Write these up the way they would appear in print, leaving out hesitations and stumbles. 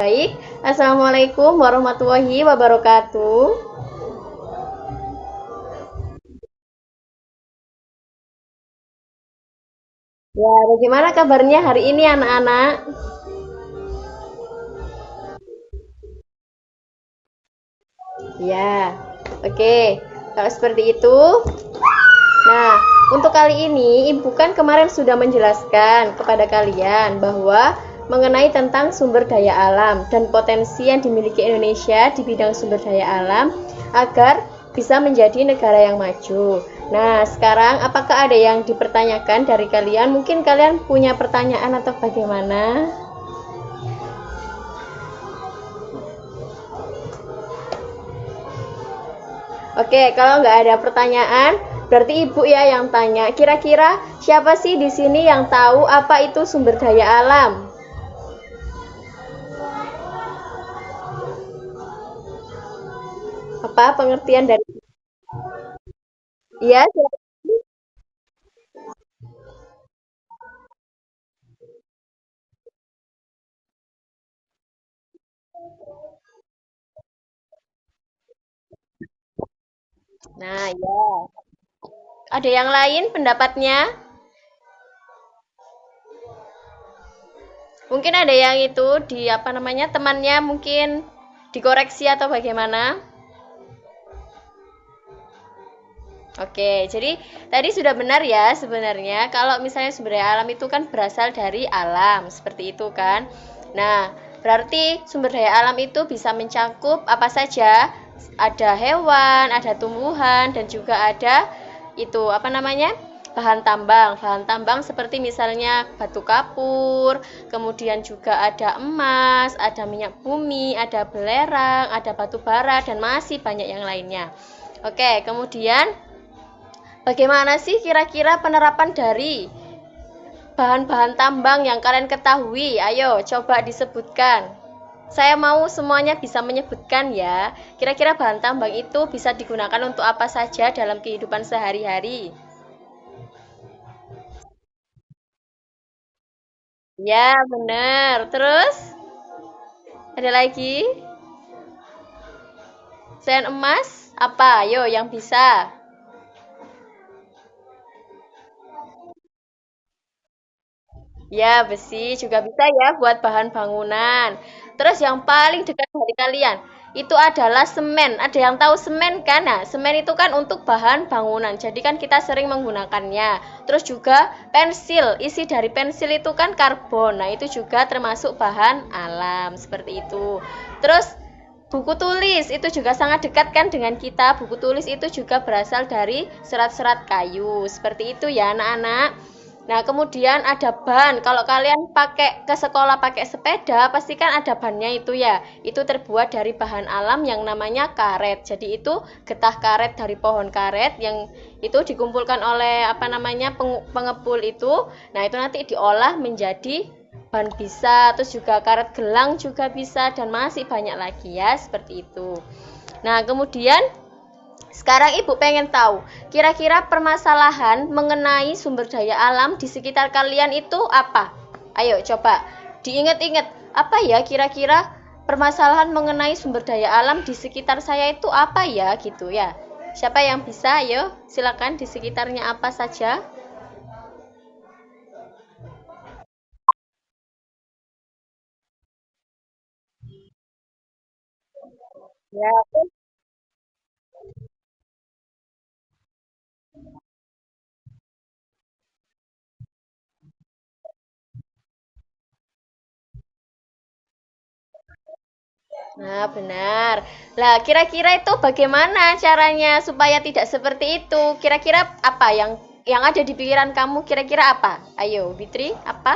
Baik, Assalamualaikum warahmatullahi wabarakatuh. Ya, bagaimana kabarnya hari ini anak-anak? Ya, oke. Kalau seperti itu, nah, untuk kali ini Ibu kan kemarin sudah menjelaskan kepada kalian bahwa mengenai tentang sumber daya alam dan potensi yang dimiliki Indonesia di bidang sumber daya alam agar bisa menjadi negara yang maju. Nah, sekarang apakah ada yang dipertanyakan dari kalian? Mungkin kalian punya pertanyaan atau bagaimana? Oke, kalau nggak ada pertanyaan, berarti Ibu ya yang tanya. Kira-kira siapa sih di sini yang tahu apa itu sumber daya alam? Apa pengertian dari? Iya, nah ya. Ada yang lain pendapatnya? Mungkin ada yang itu di apa namanya temannya mungkin dikoreksi atau bagaimana? Oke, jadi tadi sudah benar ya sebenarnya kalau misalnya sumber daya alam itu kan berasal dari alam, seperti itu kan. Nah, berarti sumber daya alam itu bisa mencakup apa saja? Ada hewan, ada tumbuhan dan juga ada itu apa namanya? Bahan tambang. Bahan tambang seperti misalnya batu kapur, kemudian juga ada emas, ada minyak bumi, ada belerang, ada batu bara dan masih banyak yang lainnya. Oke, kemudian bagaimana sih kira-kira penerapan dari bahan-bahan tambang yang kalian ketahui? Ayo, coba disebutkan. Saya mau semuanya bisa menyebutkan ya. Kira-kira bahan tambang itu bisa digunakan untuk apa saja dalam kehidupan sehari-hari? Ya, benar. Terus, ada lagi? Selain emas, apa? Ayo, yang bisa. Ya, besi juga bisa ya buat bahan bangunan. Terus yang paling dekat dari kalian itu adalah semen. Ada yang tahu semen kan? Nah, semen itu kan untuk bahan bangunan. Jadi kan kita sering menggunakannya. Terus juga pensil. Isi dari pensil itu kan karbon. Nah, itu juga termasuk bahan alam seperti itu. Terus buku tulis itu juga sangat dekat kan dengan kita. Buku tulis itu juga berasal dari serat-serat kayu. Seperti itu ya, anak-anak. Nah, kemudian ada ban. Kalau kalian pakai ke sekolah pakai sepeda, pasti kan ada bannya itu ya. Itu terbuat dari bahan alam yang namanya karet. Jadi itu getah karet dari pohon karet yang itu dikumpulkan oleh apa namanya pengepul itu. Nah, itu nanti diolah menjadi ban bisa, terus juga karet gelang juga bisa dan masih banyak lagi ya, seperti itu. Nah, kemudian sekarang Ibu pengen tahu, kira-kira permasalahan mengenai sumber daya alam di sekitar kalian itu apa? Ayo coba diingat-ingat, apa ya kira-kira permasalahan mengenai sumber daya alam di sekitar saya itu apa ya gitu ya. Siapa yang bisa? Ayo, silakan di sekitarnya apa saja? Ya, nah, benar. Lah, kira-kira itu bagaimana caranya supaya tidak seperti itu? Kira-kira apa yang ada di pikiran kamu? Kira-kira apa? Ayo, Bitri, apa?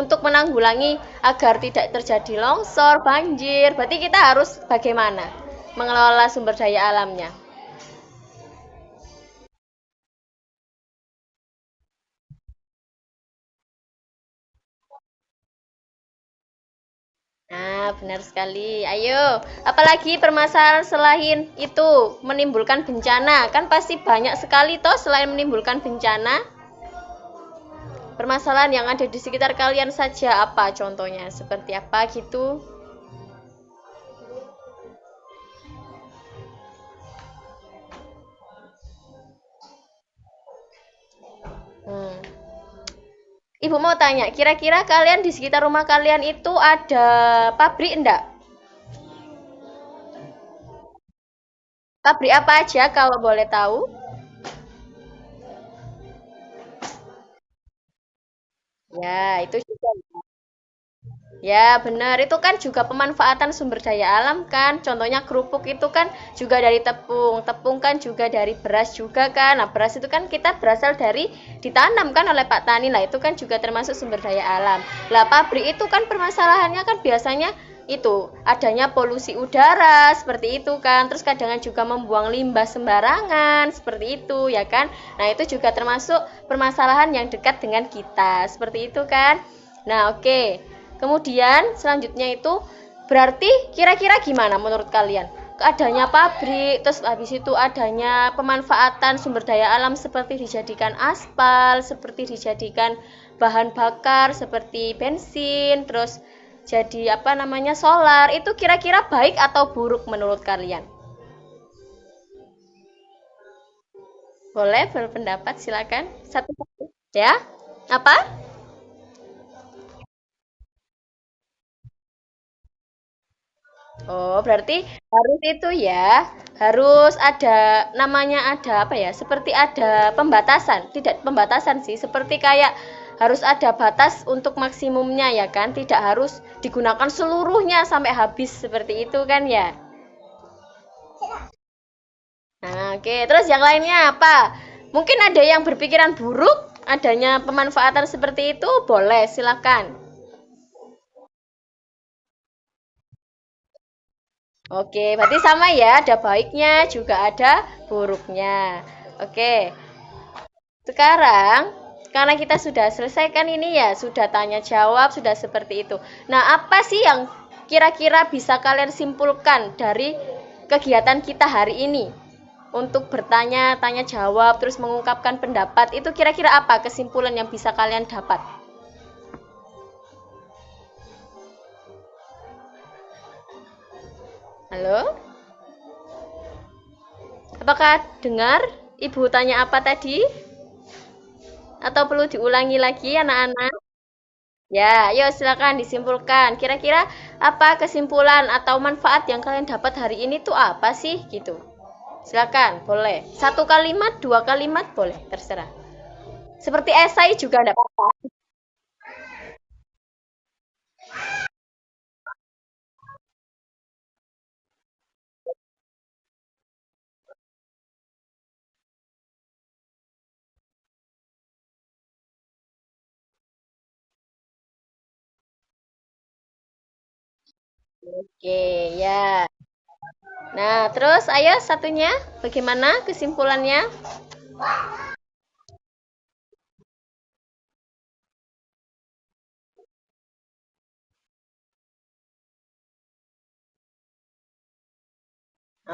Untuk menanggulangi agar tidak terjadi longsor, banjir, berarti kita harus bagaimana mengelola sumber daya alamnya? Nah, benar sekali. Ayo, apalagi permasalahan selain itu menimbulkan bencana? Kan pasti banyak sekali toh selain menimbulkan bencana. Permasalahan yang ada di sekitar kalian saja apa contohnya? Seperti apa gitu? Ibu mau tanya, kira-kira kalian di sekitar rumah kalian itu ada pabrik enggak? Pabrik apa aja kalau boleh tahu? Ya, itu juga. Ya, benar. Itu kan juga pemanfaatan sumber daya alam kan. Contohnya kerupuk itu kan juga dari tepung. Tepung kan juga dari beras juga kan. Nah, beras itu kan kita berasal dari ditanam kan oleh Pak Tani. Lah, itu kan juga termasuk sumber daya alam. Lah, pabrik itu kan permasalahannya kan biasanya itu adanya polusi udara seperti itu kan. Terus kadang juga membuang limbah sembarangan seperti itu ya kan. Nah, itu juga termasuk permasalahan yang dekat dengan kita. Seperti itu kan. Nah, oke. Kemudian selanjutnya itu berarti kira-kira gimana menurut kalian? Adanya pabrik, terus habis itu adanya pemanfaatan sumber daya alam seperti dijadikan aspal, seperti dijadikan bahan bakar seperti bensin, terus jadi apa namanya solar. Itu kira-kira baik atau buruk menurut kalian? Boleh berpendapat silakan. Satu-satu. Ya? Apa? Oh, berarti harus itu ya. Harus ada namanya ada apa ya? Seperti ada pembatasan. Tidak pembatasan sih, seperti kayak harus ada batas untuk maksimumnya ya kan? Tidak harus digunakan seluruhnya sampai habis seperti itu kan ya. Nah, oke. Terus yang lainnya apa? Mungkin ada yang berpikiran buruk adanya pemanfaatan seperti itu, boleh silakan. Oke, berarti sama ya, ada baiknya juga ada buruknya. Oke, sekarang karena kita sudah selesaikan ini ya, sudah tanya jawab, sudah seperti itu. Nah, apa sih yang kira-kira bisa kalian simpulkan dari kegiatan kita hari ini? Untuk bertanya, tanya jawab, terus mengungkapkan pendapat, itu kira-kira apa kesimpulan yang bisa kalian dapat? Halo? Apakah dengar? Ibu tanya apa tadi? Atau perlu diulangi lagi anak-anak? Ya, ayo silakan disimpulkan. Kira-kira apa kesimpulan atau manfaat yang kalian dapat hari ini tuh apa sih gitu? Silakan, boleh. Satu kalimat, dua kalimat boleh, terserah. Seperti esai juga enggak apa-apa. Oke, ya. Nah, terus ayo satunya, bagaimana kesimpulannya?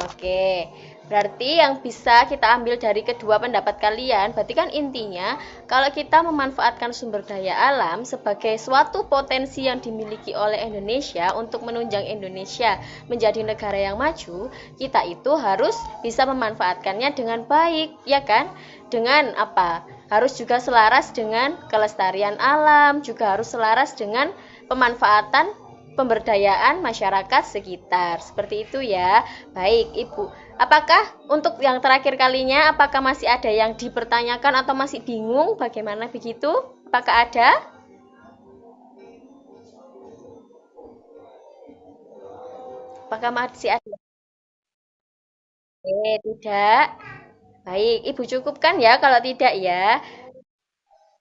Oke, berarti yang bisa kita ambil dari kedua pendapat kalian, berarti kan intinya kalau kita memanfaatkan sumber daya alam sebagai suatu potensi yang dimiliki oleh Indonesia untuk menunjang Indonesia menjadi negara yang maju, kita itu harus bisa memanfaatkannya dengan baik, ya kan? Dengan apa? Harus juga selaras dengan kelestarian alam, juga harus selaras dengan pemanfaatan pemberdayaan masyarakat sekitar. Seperti itu ya. Baik, Ibu. Apakah untuk yang terakhir kalinya, apakah masih ada yang dipertanyakan atau masih bingung bagaimana begitu? Apakah ada? Apakah masih ada? Tidak. Baik, Ibu cukupkan ya kalau tidak ya.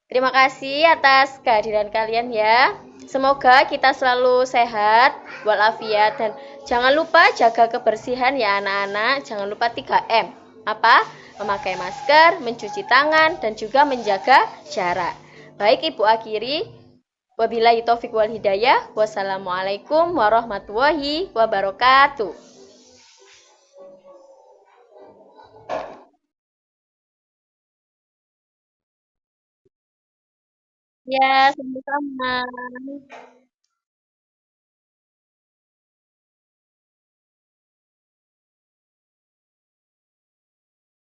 Terima kasih atas kehadiran kalian ya. Semoga kita selalu sehat, walafiat, dan jangan lupa jaga kebersihan ya anak-anak. Jangan lupa 3M. Apa? Memakai masker, mencuci tangan, dan juga menjaga jarak. Baik, Ibu akhiri. Wabillahi taufik wal hidayah. Wassalamualaikum warahmatullahi wabarakatuh. Ya, sama-sama.